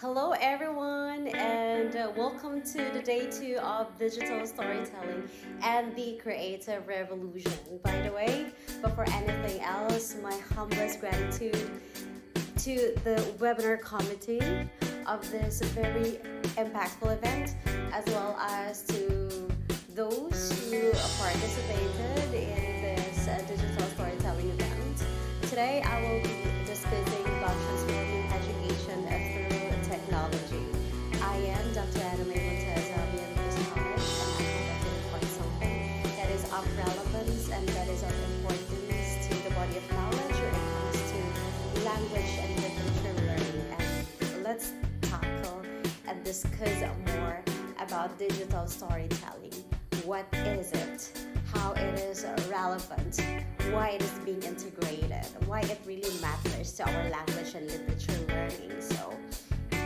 Hello, everyone, and welcome to the day two of digital storytelling and the creative revolution. By the way, before anything else, my humblest gratitude to the webinar committee of this very impactful event, as well as to those who participated in this digital storytelling event. Today, I will be discussing about transforming education through technology. I am Dr. Anna May Montez of University College, and I hope I can report something that is of relevance and that is of importance to the body of knowledge when it comes to language and literature learning. And let's tackle and discuss more about digital storytelling. What is it? How it is relevant? Why it is being integrated? Why it really matters to our language and literature learning? So,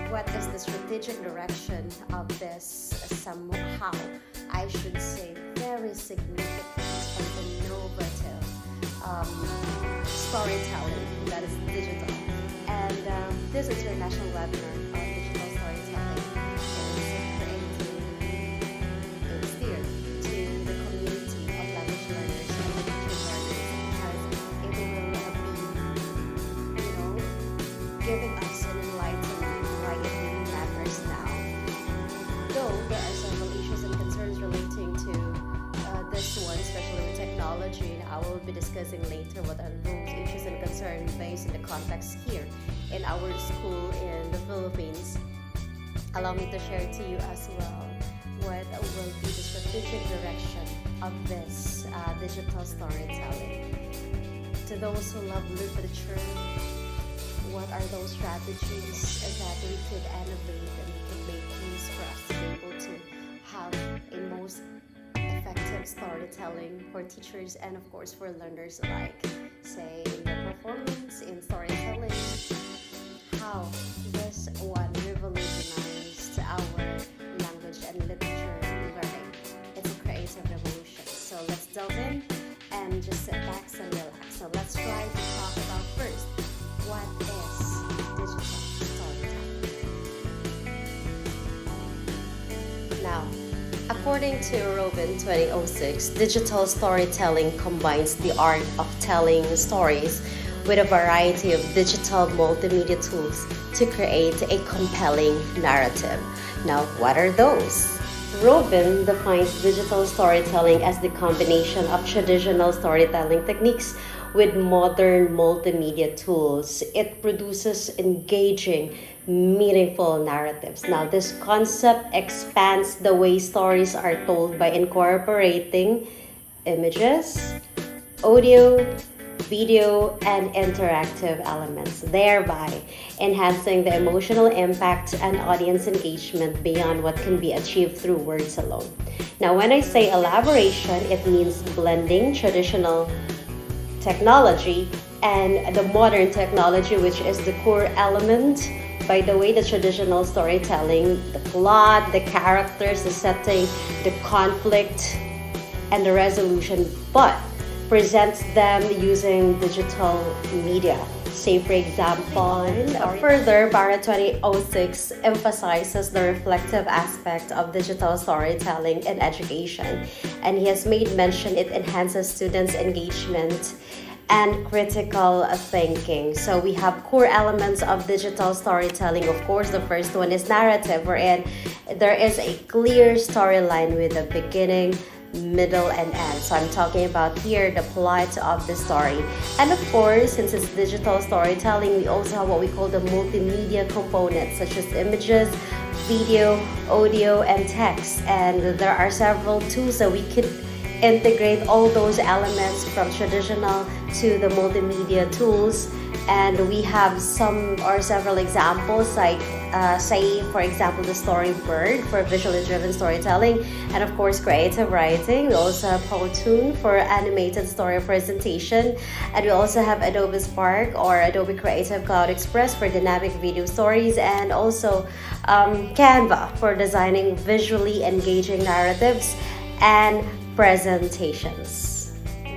what is the strategic direction of this somehow, I should say, very significant and innovative storytelling that is digital? And this international webinar on digital storytelling is steered to the community of language learners and literature learners because it will be, giving us an enlightenment why it really matters now. Though there are several issues and concerns relating to this one, especially with technology, I will be discussing later what are those issues and concerns based in the context here in our school in the Philippines. Allow me to share to you as well what will be the strategic direction of this digital storytelling. To those who love literature, what are those strategies that we could innovate and we could make use for us to be able to have a most effective storytelling for teachers and of course for learners alike, say in the performance, in storytelling, how this one revolutionized our language and literature learning. It's a creative revolution. So let's delve in and just sit back and relax. So let's try to talk about first, what is digital storytelling? Now, according to Robin 2006, digital storytelling combines the art of telling stories with a variety of digital multimedia tools to create a compelling narrative. Now, what are those? Robin defines digital storytelling as the combination of traditional storytelling techniques with modern multimedia tools. It produces engaging, meaningful narratives. Now, this concept expands the way stories are told by incorporating images, audio, video, and interactive elements, thereby enhancing the emotional impact and audience engagement beyond what can be achieved through words alone. Now, when I say elaboration, it means blending traditional technology and the modern technology, which is the core element. By the way, the traditional storytelling, the plot, the characters, the setting, the conflict, and the resolution, but presents them using digital media. Say, for example, further, Barra 2006 emphasizes the reflective aspect of digital storytelling in education, and he has made mention it enhances students' engagement and critical thinking. So we have core elements of digital storytelling. Of course, the first one is narrative, wherein there is a clear storyline with a beginning, middle, and end. So I'm talking about here the plot of the story. And of course, since it's digital storytelling, we also have what we call the multimedia components, such as images, video, audio, and text. And there are several tools that we could integrate all those elements from traditional to the multimedia tools. And we have some or several examples, like say, for example, the storyboard for visually driven storytelling, and of course creative writing. We also have Powtoon for animated story presentation, and we also have Adobe Spark or Adobe Creative Cloud Express for dynamic video stories, and also Canva for designing visually engaging narratives and presentations.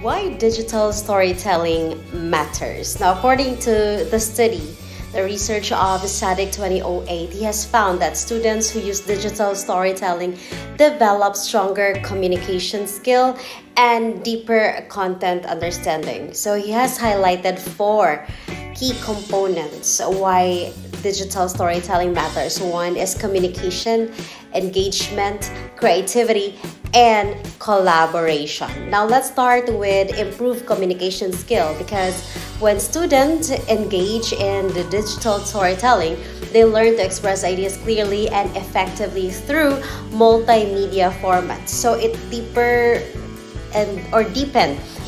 Why digital storytelling matters. Now, according to the study, the research of SADC 2008, he has found that students who use digital storytelling develop stronger communication skill and deeper content understanding. So he has highlighted 4 key components why digital storytelling matters. One is communication, engagement, creativity, and collaboration. Now let's start with improved communication skill, because when students engage in the digital storytelling, they learn to express ideas clearly and effectively through multimedia formats. So it deepen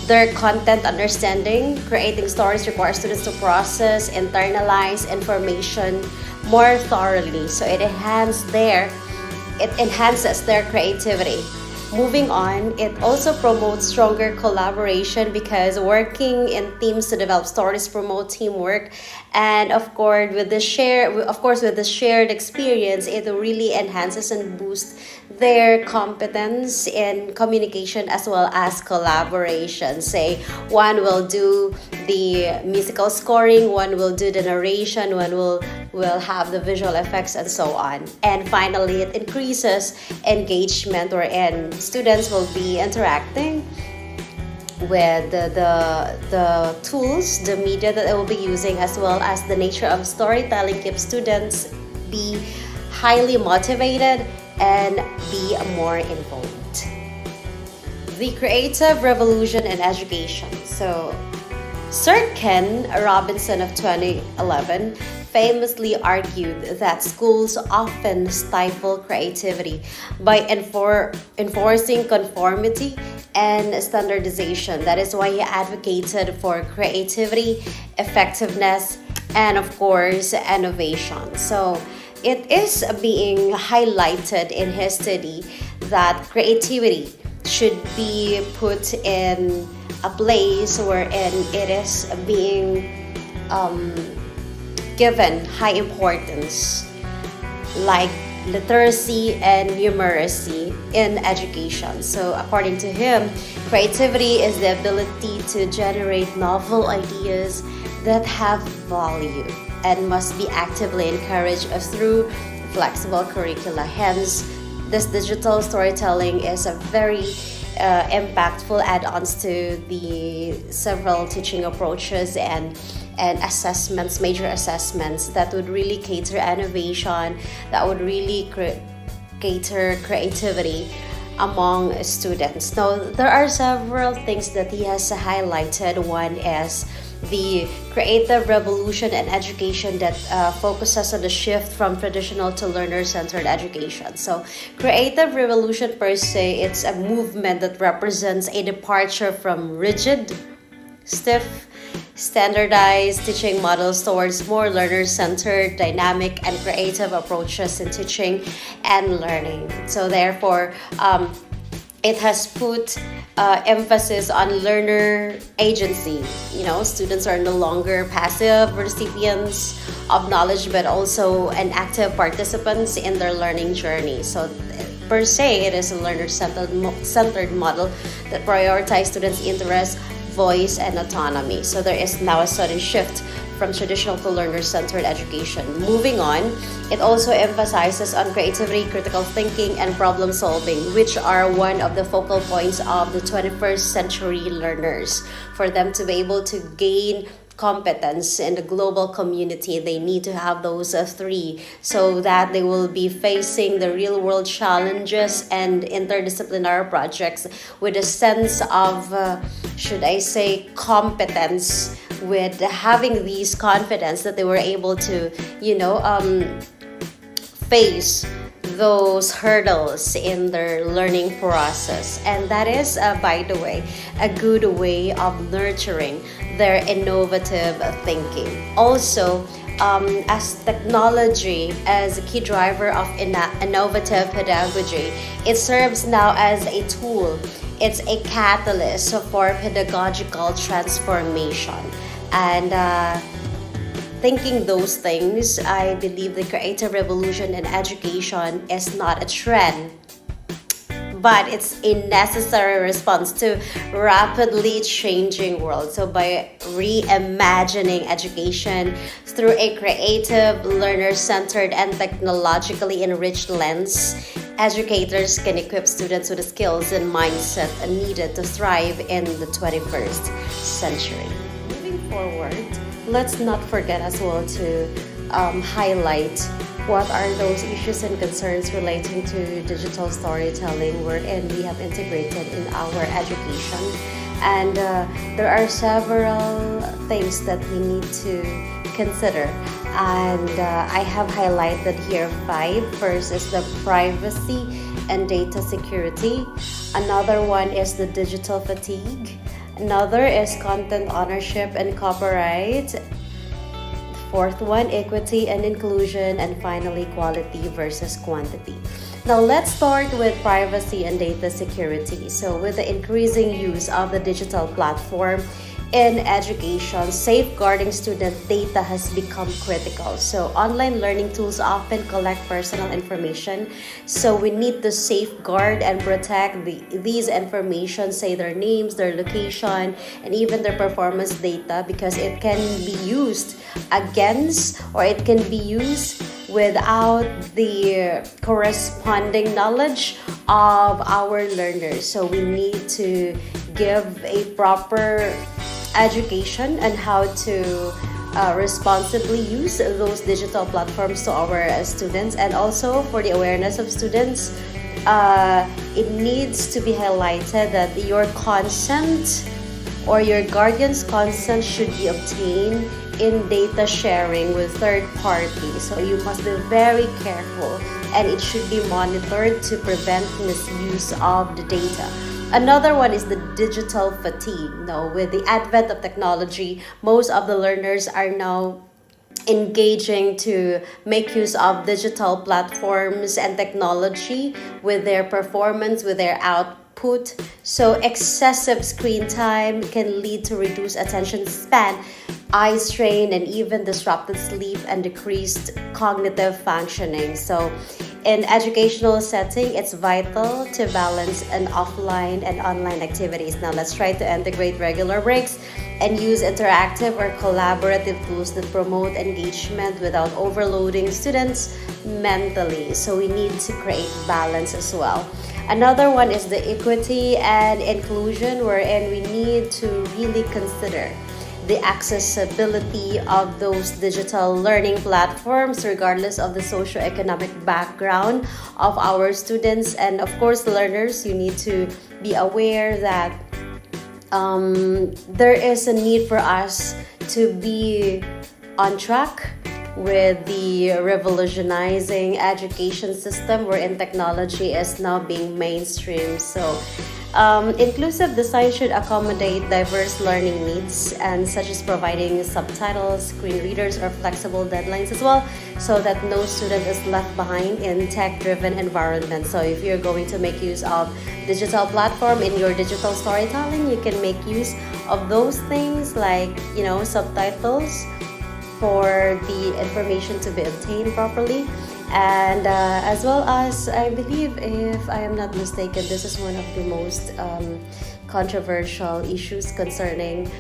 their content understanding. Creating stories requires students to process, internalize information more thoroughly. So it enhances their creativity. Moving on, it also promotes stronger collaboration, because working in teams to develop stories promote teamwork, and of course with the shared experience, it really enhances and boosts their competence in communication as well as collaboration. Say one will do the musical scoring, one will do the narration, one will have the visual effects, and so on. And finally, it increases engagement, wherein students will be interacting with the tools, the media that they will be using, as well as the nature of storytelling keeps students be highly motivated and be more involved. The creative revolution in education. So Sir Ken Robinson of 2011 famously argued that schools often stifle creativity by enforcing conformity and standardization. That is why he advocated for creativity, effectiveness, and of course, innovation. So it is being highlighted in his study that creativity should be put in a place wherein it is being given high importance, like literacy and numeracy in education. So according to him, creativity is the ability to generate novel ideas that have value and must be actively encouraged through flexible curricula. Hence, this digital storytelling is a very impactful add-ons to the several teaching approaches and assessments, major assessments that would really cater innovation, that would really cater creativity among students. Now, there are several things that he has highlighted. One is the creative revolution in education that focuses on the shift from traditional to learner-centered education. So creative revolution per se, it's a movement that represents a departure from rigid, stiff, standardized teaching models towards more learner-centered, dynamic, and creative approaches in teaching and learning. So therefore, it has put emphasis on learner agency. Students are no longer passive recipients of knowledge, but also an active participants in their learning journey. So per se, it is a learner-centered model that prioritizes students' interests, voice, and autonomy. So there is now a sudden shift from traditional to learner-centered education. Moving on, it also emphasizes on creativity, critical thinking, and problem solving, which are one of the focal points of the 21st century learners. For them to be able to gain competence in the global community, they need to have those 3, so that they will be facing the real world challenges and interdisciplinary projects with a sense of competence, with having these confidence that they were able to face those hurdles in their learning process. And that is, by the way, a good way of nurturing their innovative thinking. Also, as technology as a key driver of innovative pedagogy, it serves now as a tool. It's a catalyst for pedagogical transformation. And thinking those things, I believe the creative revolution in education is not a trend, but it's a necessary response to rapidly changing world. So by reimagining education through a creative, learner-centered, and technologically enriched lens, educators can equip students with the skills and mindset needed to thrive in the 21st century. Moving forward, let's not forget as well to highlight what are those issues and concerns relating to digital storytelling wherein we have integrated in our education. And there are several things that we need to consider. And I have highlighted here 5. First is the privacy and data security. Another one is the digital fatigue. Another is content ownership and copyright. Fourth one, equity and inclusion. And finally, quality versus quantity. Now let's start with privacy and data security. So with the increasing use of the digital platform in education, safeguarding student data has become critical. So online learning tools often collect personal information. So we need to safeguard and protect these information, say their names, their location, and even their performance data, because it can be used against, or it can be used without the corresponding knowledge of our learners. So we need to give a proper education on how to responsibly use those digital platforms to our students. And also for the awareness of students, it needs to be highlighted that your consent or your guardian's consent should be obtained in data sharing with third parties. So you must be very careful, and it should be monitored to prevent misuse of the data. Another one is the digital fatigue. Now, with the advent of technology, most of the learners are now engaging to make use of digital platforms and technology with their performance, with their output. So excessive screen time can lead to reduced attention span, eye strain, and even disrupted sleep and decreased cognitive functioning. So in educational setting, it's vital to balance an offline and online activities. Now let's try to integrate regular breaks and use interactive or collaborative tools that promote engagement without overloading students mentally. So we need to create balance as well. Another one is the equity and inclusion, wherein we need to really consider the accessibility of those digital learning platforms regardless of the socioeconomic background of our students. And of course, learners, you need to be aware that there is a need for us to be on track with the revolutionizing education system wherein technology is now being mainstream. So inclusive design should accommodate diverse learning needs, and such as providing subtitles, screen readers, or flexible deadlines as well, so that no student is left behind in tech-driven environment. So if you're going to make use of digital platform in your digital storytelling, you can make use of those things like, subtitles for the information to be obtained properly. And as well as, I believe, if I am not mistaken, this is one of the most controversial issues concerning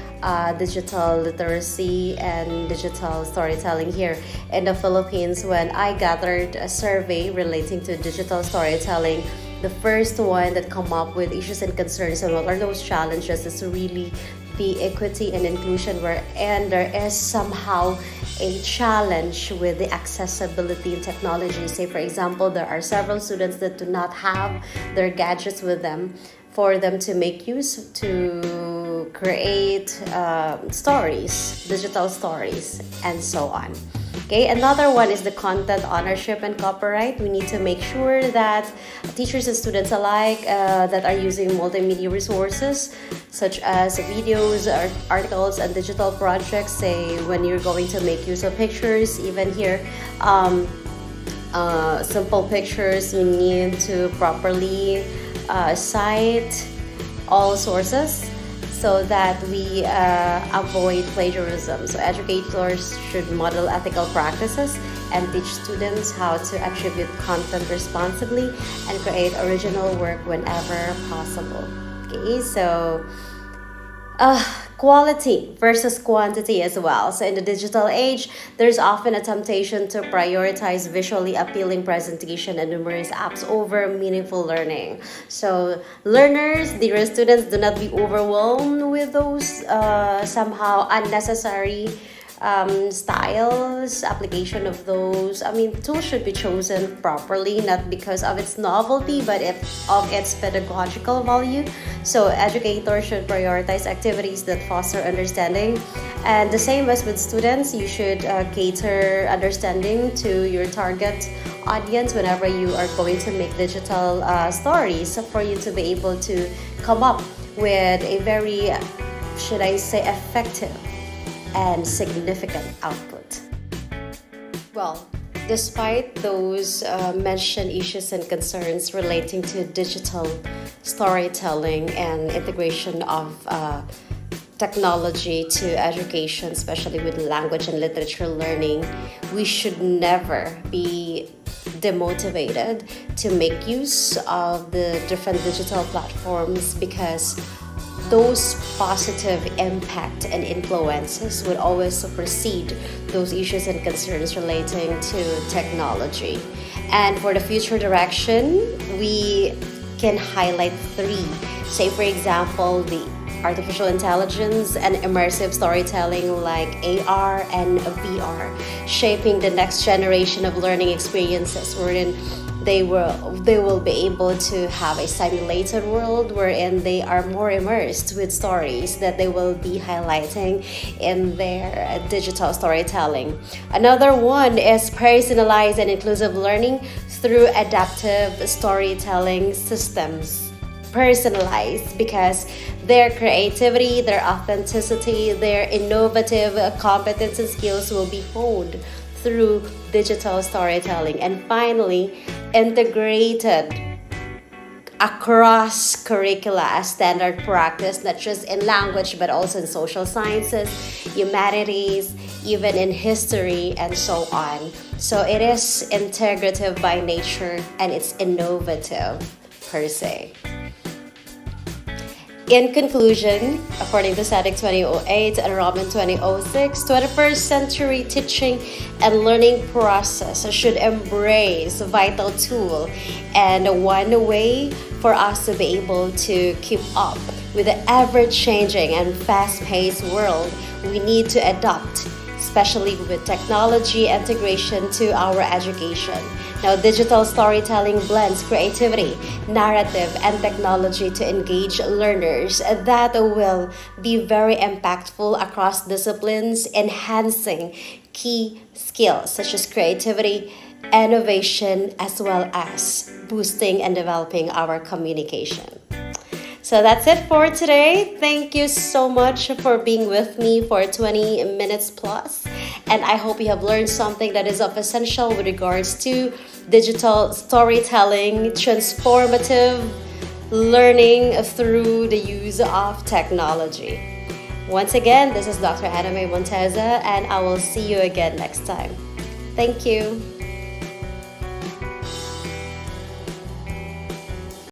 digital literacy and digital storytelling here in the Philippines. When I gathered a survey relating to digital storytelling, the first one that come up with issues and concerns and what are those challenges is really the equity and inclusion, and there is somehow a challenge with the accessibility in technology. Say, for example, there are several students that do not have their gadgets with them for them to make use to create stories, digital stories, and so on. Okay, another one is the content ownership and copyright. We need to make sure that teachers and students alike that are using multimedia resources such as videos, articles, and digital projects. Say when you're going to make use of pictures, even here, simple pictures, you need to properly cite all sources so that we avoid plagiarism. So educators should model ethical practices and teach students how to attribute content responsibly and create original work whenever possible. Okay, so quality versus quantity as well. So, in the digital age, there's often a temptation to prioritize visually appealing presentation and numerous apps over meaningful learning. So, learners, dear students, do not be overwhelmed with those somehow unnecessary styles, application of those. I mean, tools should be chosen properly, not because of its novelty, but of its pedagogical value. So, educators should prioritize activities that foster understanding. And the same as with students, you should cater understanding to your target audience whenever you are going to make digital stories for you to be able to come up with a very, should I say, effective and significant output. Well, despite those mentioned issues and concerns relating to digital storytelling and integration of technology to education, especially with language and literature learning, we should never be demotivated to make use of the different digital platforms, because those positive impact and influences would always supersede those issues and concerns relating to technology. And for the future direction, we can highlight three. Say, for example, the artificial intelligence and immersive storytelling like AR and VR, shaping the next generation of learning experiences wherein they will be able to have a simulated world wherein they are more immersed with stories that they will be highlighting in their digital storytelling. Another one is personalized and inclusive learning through adaptive storytelling systems. Personalized because their creativity, their authenticity, their innovative competence and skills will be honed through digital storytelling. And finally, integrated across curricula as standard practice, not just in language but also in social sciences, humanities, even in history, and so on. So it is integrative by nature and it's innovative per se. In conclusion, according to SADC 2008 and Robin 2006, 21st century teaching and learning process should embrace a vital tool and one way for us to be able to keep up with the ever-changing and fast-paced world. We need to adapt, especially with technology integration to our education. Now, digital storytelling blends creativity, narrative, and technology to engage learners that will be very impactful across disciplines, enhancing key skills such as creativity, innovation, as well as boosting and developing our communication. So that's it for today. Thank you so much for being with me for 20 minutes plus. And I hope you have learned something that is of essential with regards to digital storytelling, transformative learning through the use of technology. Once again, this is Dr. Anna May Monteza, and I will see you again next time. Thank you.